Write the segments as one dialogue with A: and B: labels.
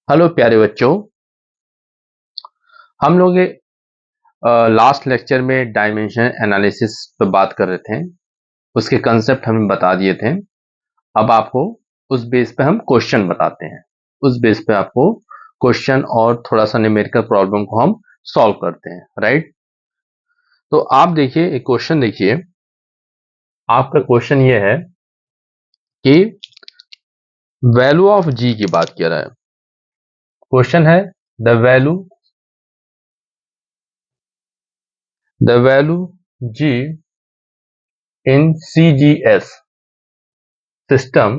A: Hello प्यारे बच्चों। हम लोग लास्ट लेक्चर में डायमेंशन एनालिसिस पर बात कर रहे थे। उसके कंसेप्ट हमें बता दिए थे। अब आपको उस बेस पे हम क्वेश्चन बताते हैं। उस बेस पे आपको क्वेश्चन और थोड़ा सा न्यूमेरिकल प्रॉब्लम को हम सॉल्व करते हैं, राइट। तो आप देखिए, एक क्वेश्चन देखिए। आपका क्वेश्चन ये है कि वैल्यू ऑफ जी की बात कर रहा है। क्वेश्चन है the value G in CGS system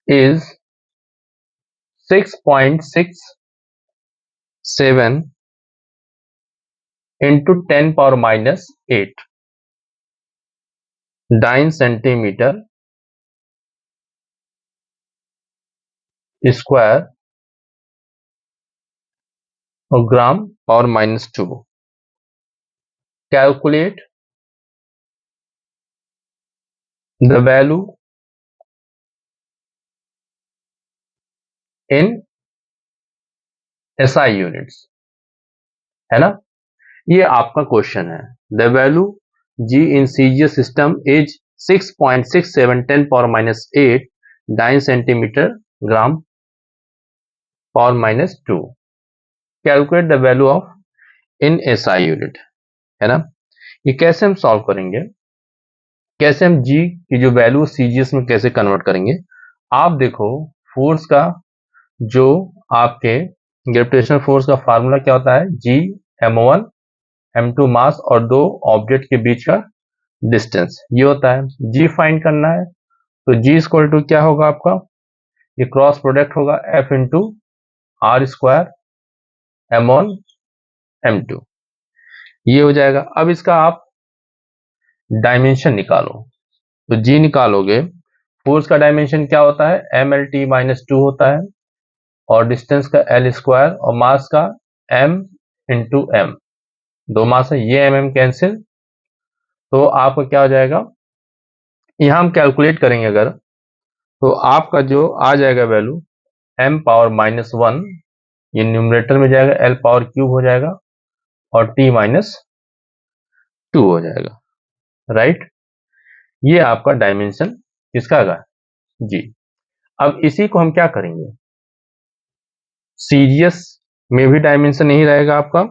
A: is 6.67 into 10 power minus 8 9 centimeter square or gram power minus 2. Calculate the value in SI units, है ना। ये आपका क्वेश्चन है। The value G in CGS system is 6.67 10 power minus 8 9 centimeter gram power minus 2. Calculate the value of in SI unit, है ना। ये कैसे हम सॉल्व करेंगे, कैसे हम जी की जो वैल्यू सीजीएस में कैसे कन्वर्ट करेंगे। आप देखो, फोर्स का जो आपके ग्रेविटेशनल फोर्स का फार्मूला क्या होता है, जी m1 m2 मास और दो ऑब्जेक्ट के बीच का डिस्टेंस, ये होता है। जी फाइंड करना है तो जी इक्वल टू क्या होगा आपका, ये क्रॉस प्रोडक्ट होगा F into R square m1 m2, ये हो जाएगा। अब इसका आप डायमेंशन निकालो, तो जी निकालोगे, फोर्स का डायमेंशन क्या होता है, एम एल टी माइनस 2 होता है, और डिस्टेंस का एल स्क्वायर, और मास का एम इंटू एम, दो मास है, ये एम एम कैंसिल, तो आपका क्या हो जाएगा, यहां हम कैलकुलेट करेंगे अगर, तो आपका जो आ जाएगा वैल्यू एम पावर माइनस 1, ये न्यूमरेटर में जाएगा, एल पावर क्यूब हो जाएगा, और टी माइनस 2 हो जाएगा, राइट। ये आपका डायमेंशन किसका आएगा, जी। अब इसी को हम क्या करेंगे, सीजीएस में भी डायमेंशन यही रहेगा आपका,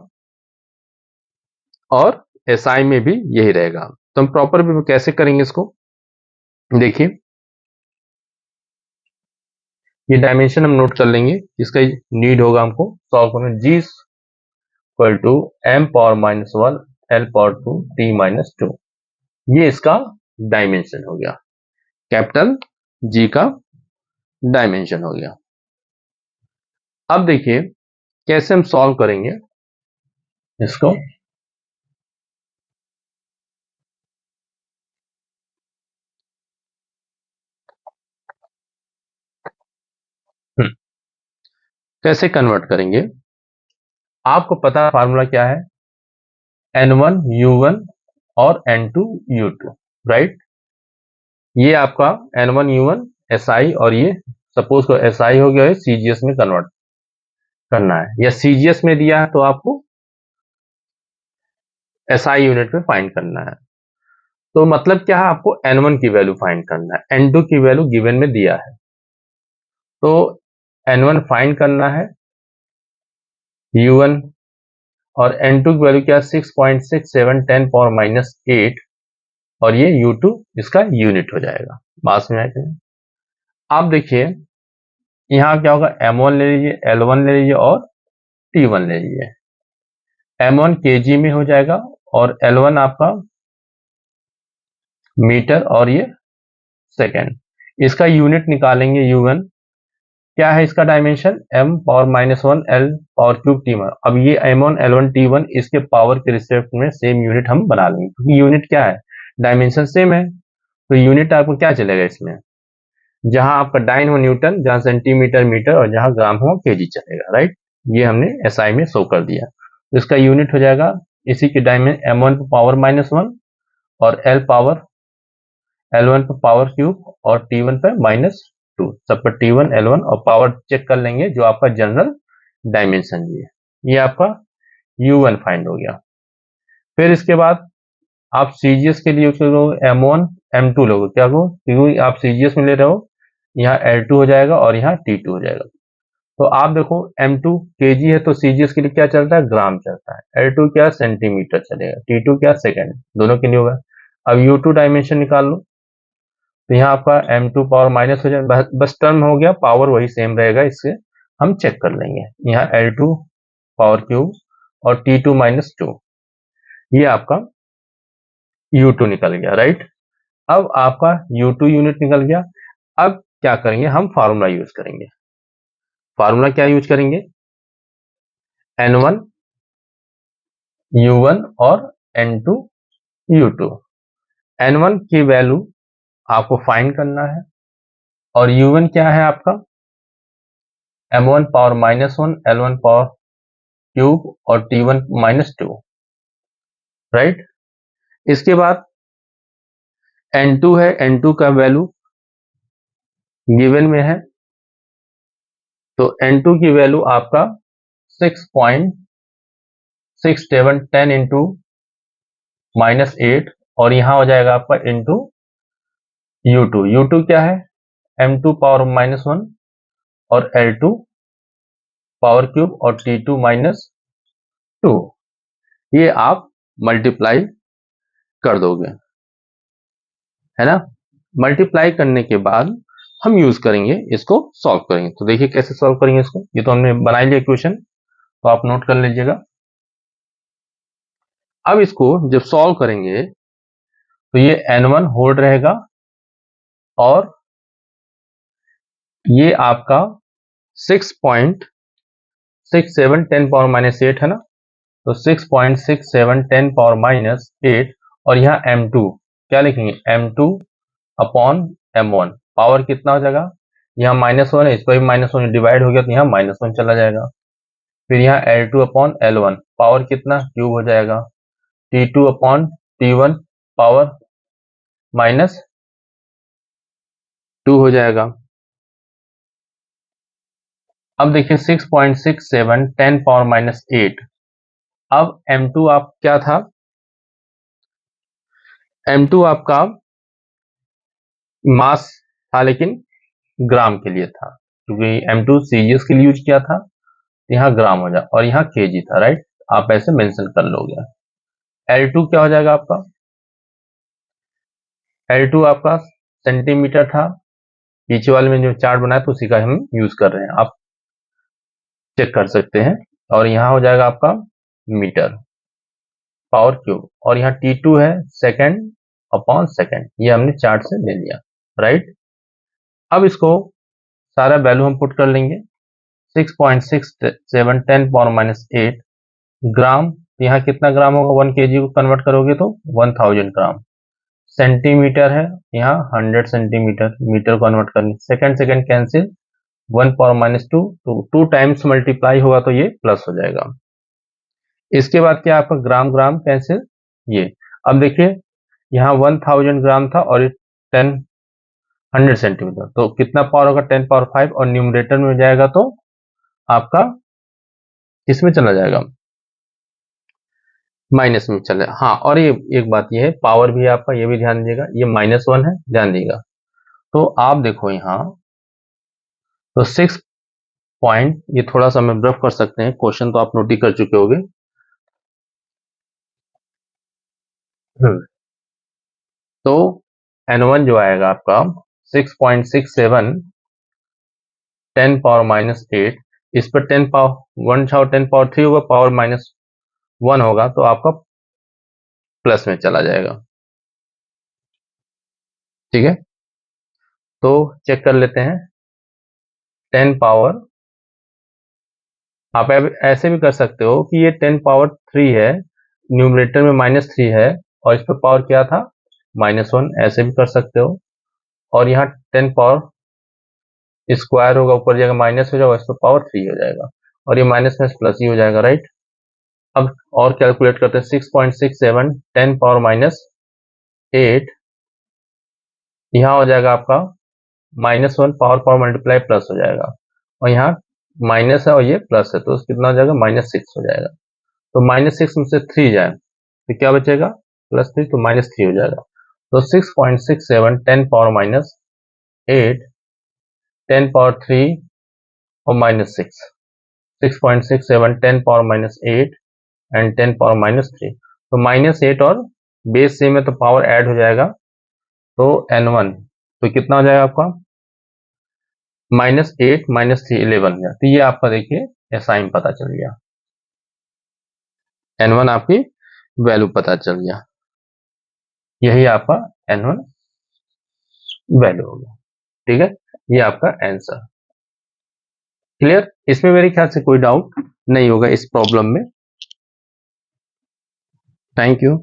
A: और एसआई में भी यही रहेगा। तो हम प्रॉपर भी कैसे करेंगे इसको, देखिए ये डायमेंशन हम नोट कर लेंगे, इसका नीड होगा हमको सॉल्व करना। G equal to M power minus 1 L power 2 T minus 2, ये इसका डायमेंशन हो गया, कैपिटल जी का डायमेंशन हो गया। अब देखिए कैसे हम सॉल्व करेंगे इसको। कैसे कन्वर्ट करेंगे, आपको पता है फार्मूला क्या है, N1 U1 और N2 U2, राइट। ये आपका N1 U1 SI, और ये सपोज को SI हो गया है, CGS में कन्वर्ट करना है, या CGS में दिया है तो आपको SI यूनिट में फाइंड करना है। तो मतलब क्या है, आपको N1 की वैल्यू फाइंड करना है, N2 की वैल्यू गिवन में दिया है, तो N1 फाइंड करना है, U1 और N2 की वैल्यू क्या, 6.67 10 पावर माइनस 8, और ये U2 इसका यूनिट हो जाएगा मास में आके। आप देखिए यहाँ क्या होगा, M1 ले लीजिए, L1 ले लीजिए और T1 ले लीजिए। M1 kg में हो जाएगा, और L1 आपका मीटर, और ये सेकेंड। इसका यूनिट निकालेंगे U1, क्या है इसका dimension, m power minus 1 l power cube T1। अब ये M1 L1 T1 इसके पावर के रिस्पेक्ट में सेम यूनिट हम बना लेंगे, क्योंकि यूनिट क्या है, डायमेंशन सेम है, तो यूनिट आपको क्या चलेगा इसमें, जहां आपका डाइन हो न्यूटन, जहां सेंटीमीटर मीटर, और जहां ग्राम हो केजी चलेगा, राइट। ये हमने एसआई में शो कर दिया, तो इसका यूनिट हो जाएगा इसी की डायमेंशन M1 पर पावर माइनस 1, और L1 पर पावर क्यूब, और T1 पर माइनस 2 सब पर T1 L1 और पावर चेक कर लेंगे जो आपका जनरल डायमेंशन ये आपका U1 फाइंड हो गया। फिर इसके बाद आप सीजीएस के लिए यूज करोगे M1 M2 लोगे, क्या हो, क्योंकि आप सीजीएस में ले रहे हो, यहाँ L2 हो जाएगा और यहाँ T2 हो जाएगा। तो आप देखो M2 kg है तो सीजीएस के लिए क्या चलता है, ग्राम चलता है, L2 क्या सेंटीमीटर चलेगा, T2 क्या सेकंड, दोनों के लिए होगा। अब U2 डायमेंशन निकाल लो, तो यहाँ आपका M2 पावर माइनस हो जाए, बस टर्म हो गया, पावर वही सेम रहेगा, इससे हम चेक कर लेंगे। यहाँ L2 पावर क्यूब और T2 माइनस 2, ये आपका U2 निकल गया, राइट। अब आपका U2 यूनिट निकल गया। अब क्या करेंगे, हम फार्मूला यूज करेंगे। फार्मूला क्या यूज करेंगे, N1 U1 और N2 U2। N1 की वैल्यू आपको फाइंड करना है और U1 क्या है आपका M1 power -1 L1 power cube और T1 माइनस 2, राइट। इसके बाद N2 है, N2 का वैल्यू गिवन में है, तो N2 की वैल्यू आपका 6.6710 इंटू -8 और यहाँ हो जाएगा आपका इंटू U2। U2 क्या है M2 पावर -1 और L2 पावर क्यूब और T2 माइनस 2, ये आप मल्टीप्लाई कर दोगे, है ना। मल्टीप्लाई करने के बाद हम यूज करेंगे, इसको सॉल्व करेंगे। तो देखिए कैसे सॉल्व करेंगे इसको, ये तो हमने बना लिया इक्वेशन, तो आप नोट कर लीजिएगा। अब इसको जब सॉल्व करेंगे तो ये N1 होल्ड रहेगा और ये आपका 6.6710 पावर -8 है ना, तो 6.6710 पावर -8 और यहाँ M2 क्या लिखेंगे, M2 अपॉन M1, पावर कितना हो जाएगा, यहाँ -1 है, इस पर भी -1 डिवाइड हो गया तो यहाँ -1 चला जाएगा। फिर यहाँ L2 अपॉन L1, पावर कितना क्यूब हो जाएगा, T2 अपॉन T1 पावर -2 हो जाएगा। अब देखिए 6.6710 पावर -8, अब M2 आप क्या था, M2 आपका मास था लेकिन ग्राम के लिए था, क्योंकि M2 सीजीएस के लिए यूज किया था, यहाँ ग्राम हो जाए और यहाँ केजी था, राइट। आप ऐसे मेंशन कर लोगे। L2 क्या हो जाएगा आपका, L2 आपका सेंटीमीटर था, पीछे वाले में जो चार्ट बनाया तो उसी का हम यूज कर रहे हैं, आप चेक कर सकते हैं। और यहाँ हो जाएगा आपका मीटर पावर क्यूब और यहाँ T2 है सेकंड अपॉन सेकंड, ये हमने चार्ट से ले लिया, राइट। अब इसको सारा वैल्यू हम पुट कर लेंगे, 6.6710 पावर -8 ग्राम, यहाँ कितना ग्राम होगा, 1 kg को कन्वर्ट करोगे तो 1000 ग्राम। सेंटीमीटर है, यहाँ 100 सेंटीमीटर, मीटर कन्वर्ट करने, सेकंड सेकंड कैंसिल, 1 पावर -2, तो 2 टाइम्स मल्टीप्लाई होगा तो ये प्लस हो जाएगा। इसके बाद क्या आपका ग्राम ग्राम कैंसिल, ये अब देखिए यहाँ 1000 ग्राम था और 100 सेंटीमीटर, तो कितना पावर होगा, 10 पावर 5 और न्यूमरेटर में जाएगा तो आपका किसमें चला जाएगा, माइनस में चले। हाँ, और ये एक बात ये है, पावर भी आपका ये भी ध्यान दीजिएगा, ये -1 है, ध्यान दीजिएगा। तो आप देखो यहाँ, तो 6 पॉइंट, ये थोड़ा सा हम रफ कर सकते हैं, क्वेश्चन तो आप नोट ही कर चुके होंगे। तो N1 जो आएगा आपका 6.67 10 पावर -8, इस पर 10 पावर 1 था, 10 पावर 3 होगा, पावर -1 होगा तो आपका प्लस में चला जाएगा, ठीक है। तो चेक कर लेते हैं, 10 पावर, आप ऐसे भी कर सकते हो कि ये 10 पावर 3 है, न्यूमरेटर में -3 है और इस पर पावर क्या था, -1, ऐसे भी कर सकते हो। और यहाँ 10 पावर स्क्वायर होगा, ऊपर जाएगा माइनस हो जाएगा, इस पर पावर 3 हो जाएगा और ये माइनस में प्लस ही हो जाएगा, राइट। अब और कैलकुलेट करते हैं, 6.67 10 पावर -8, यहाँ हो जाएगा आपका -1 पावर मल्टीप्लाई प्लस हो जाएगा, और यहाँ माइनस है और ये प्लस है, तो कितना हो जाएगा -6 हो जाएगा। तो -6 में से 3 जाए तो क्या बचेगा, +3, तो -3 हो जाएगा। तो 6.67 10 पावर -8 10 पावर 3 और -6, 6.67 10 पावर -8 एंड 10 पावर -3। तो -8 और बेस सेम है तो पावर ऐड हो जाएगा, तो n1 तो कितना हो जाएगा आपका -8 -3 11 हो जाएगा। तो ये आपका देखिए साइन पता चल गया, n1 आपकी वैल्यू पता चल गया, यही आपका n1 वैल्यू हो गया। ठीक है, ये आपका आंसर। क्लियर, इसमें मेरे ख्याल से कोई डाउट नहीं होगा इस प्रॉब्लम में। Thank you.